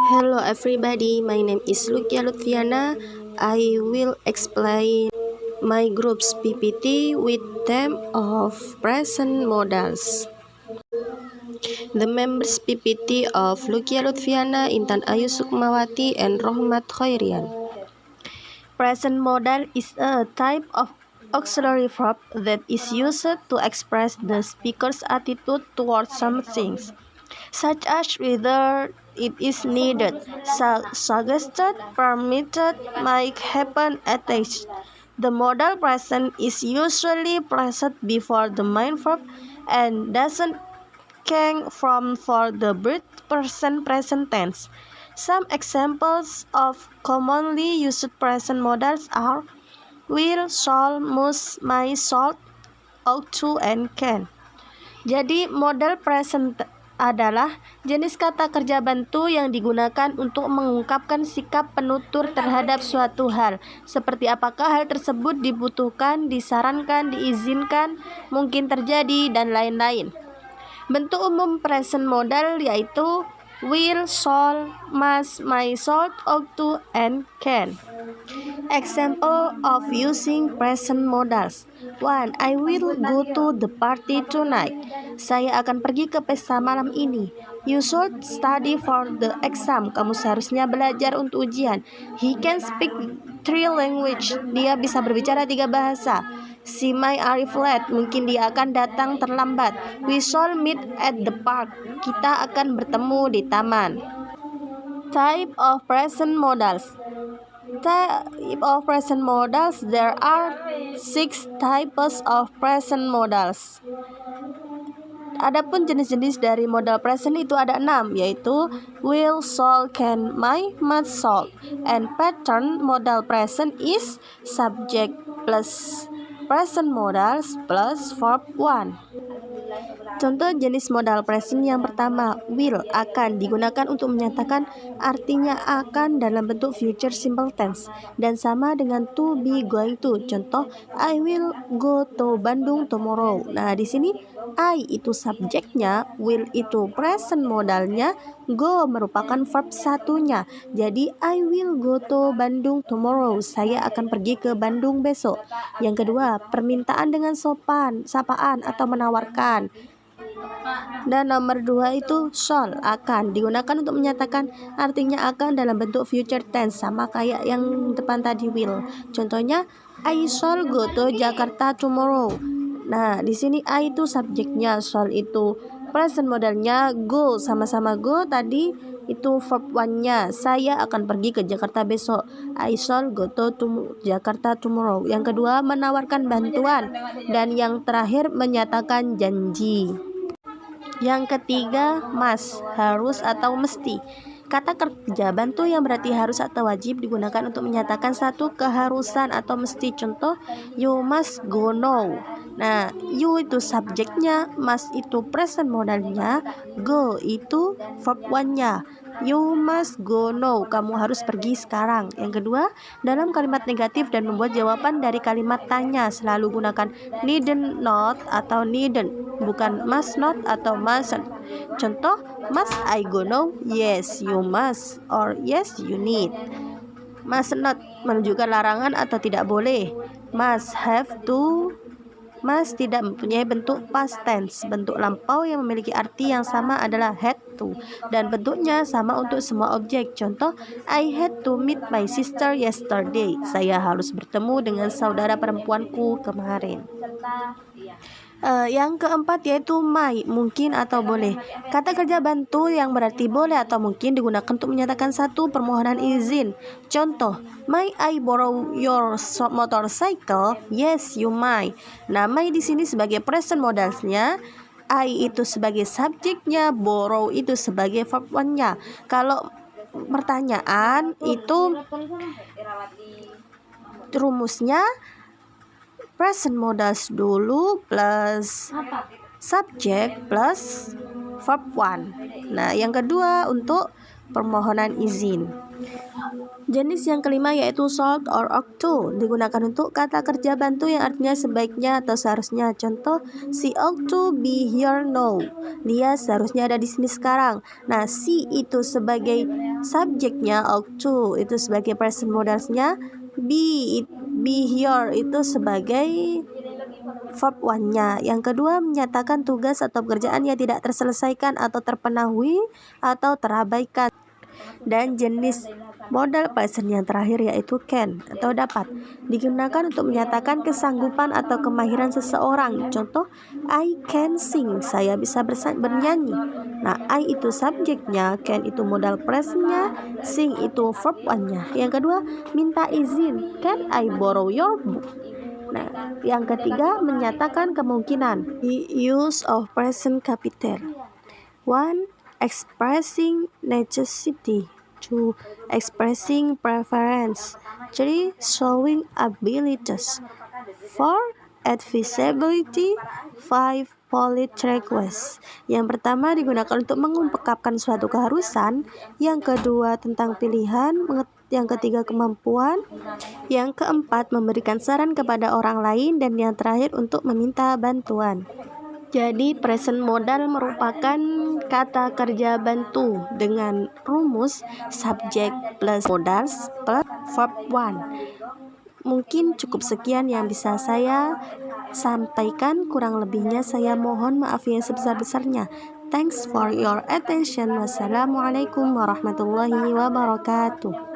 Hello everybody, my name is Lucia Lutfiana. I will explain my group's PPT with theme of present modals. The members PPT of Lucia Lutfiana, Intan Ayu Sukmawati, and Rohmat Khairian. Present modal is a type of auxiliary verb that is used to express the speaker's attitude towards something, such as whether it is needed, suggested, permitted, might happen, attached. The modal present is usually placed before the main verb and doesn't come from for the present tense. Some examples of commonly used present modals are will, shall, must, might, should, ought to, and can. Jadi modal present adalah jenis kata kerja bantu yang digunakan untuk mengungkapkan sikap penutur terhadap suatu hal, seperti apakah hal tersebut dibutuhkan, disarankan, diizinkan, mungkin terjadi, dan lain-lain. Bentuk umum present modal yaitu will, shall, must, might, should, ought to, and can. Example of using present modals. 1. I will go to the party tonight. Saya akan pergi ke pesta malam ini. You should study for the exam. Kamu seharusnya belajar untuk ujian. He can speak 3 languages. Dia bisa berbicara 3 bahasa. She might arrive late. Mungkin dia akan datang terlambat. We shall meet at the park. Kita akan bertemu di taman. Type of present modals. Type of present modals. There are 6 types of present modals. Adapun jenis-jenis dari modal present itu ada 6, yaitu will, shall, can, might, must, should. And pattern modal present is subject plus present modals plus verb 1. Contoh jenis modal present yang pertama, will, akan, digunakan untuk menyatakan artinya akan dalam bentuk future simple tense dan sama dengan to be, going to. Contoh, I will go to Bandung tomorrow. Nah, di sini I itu subjeknya, will itu present modalnya, go merupakan verb satunya. Jadi I will go to Bandung tomorrow. Saya akan pergi ke Bandung besok. Yang kedua, permintaan dengan sopan, sapaan atau menawarkan. Dan nomor 2 itu shall, akan, digunakan untuk menyatakan artinya akan dalam bentuk future tense, sama kayak yang depan tadi will. Contohnya, I shall go to Jakarta tomorrow. Nah, di sini I itu subjeknya, shall itu present modalnya, go sama-sama go tadi itu verb 1-nya. Saya akan pergi ke Jakarta besok. I shall go to Jakarta tomorrow. Yang kedua, menawarkan bantuan. Dan yang terakhir, menyatakan janji. Yang ketiga, must, harus atau mesti. Kata kerja bantu yang berarti harus atau wajib digunakan untuk menyatakan satu keharusan atau mesti. Contoh, you must go now. Nah, you itu subjeknya, must itu present modalnya, go itu verb 1-nya. You must go now, kamu harus pergi sekarang. Yang kedua, dalam kalimat negatif dan membuat jawaban dari kalimat tanya, selalu gunakan needn't not atau needn't, bukan must not atau mustn't. Contoh, must I go now? Yes, you must, or yes, you need. Must not menunjukkan larangan atau tidak boleh. Must have to. Must tidak mempunyai bentuk past tense. Bentuk lampau yang memiliki arti yang sama adalah had to, dan bentuknya sama untuk semua objek. Contoh, I had to meet my sister yesterday. Saya harus bertemu dengan saudara perempuanku kemarin. Yang keempat yaitu might, mungkin atau boleh. Kata kerja bantu yang berarti boleh atau mungkin digunakan untuk menyatakan satu permohonan izin. Contoh, may I borrow your motorcycle? Yes, you may. Nah, may di sini sebagai present modalsnya, I itu sebagai subjeknya, borrow itu sebagai verb 1-nya. Kalau pertanyaan itu rumusnya present modals dulu plus subject plus verb 1. Nah, yang kedua untuk permohonan izin. Jenis yang kelima yaitu should or ought to, digunakan untuk kata kerja bantu yang artinya sebaiknya atau seharusnya. Contoh, she ought to be here now. Dia seharusnya ada di sini sekarang. Nah, she itu sebagai subjeknya, ought to itu sebagai present modalnya, be here itu sebagai verb one-nya. Yang kedua, menyatakan tugas atau pekerjaan yang tidak terselesaikan atau terpenuhi atau terabaikan. Dan jenis modal present yang terakhir yaitu can atau dapat, digunakan untuk menyatakan kesanggupan atau kemahiran seseorang. Contoh, I can sing, saya bisa bernyanyi. Nah, I itu subjeknya, can itu modal presentnya, sing itu verb one-nya. Yang kedua, minta izin, can I borrow your book. Nah, yang ketiga, menyatakan kemungkinan, the use of present capital. 1. Expressing necessity. 2. Expressing preference. 3. Showing abilities. 4. Advisability. 5. Polite request. Yang pertama digunakan untuk mengungkapkan suatu keharusan. Yang kedua tentang pilihan. Yang ketiga kemampuan. Yang keempat memberikan saran kepada orang lain. Dan yang terakhir untuk meminta bantuan. Jadi present modal merupakan kata kerja bantu dengan rumus subject plus modals plus verb one. Mungkin cukup sekian yang bisa saya sampaikan, kurang lebihnya saya mohon maaf yang sebesar-besarnya. Thanks for your attention. Wassalamualaikum warahmatullahi wabarakatuh.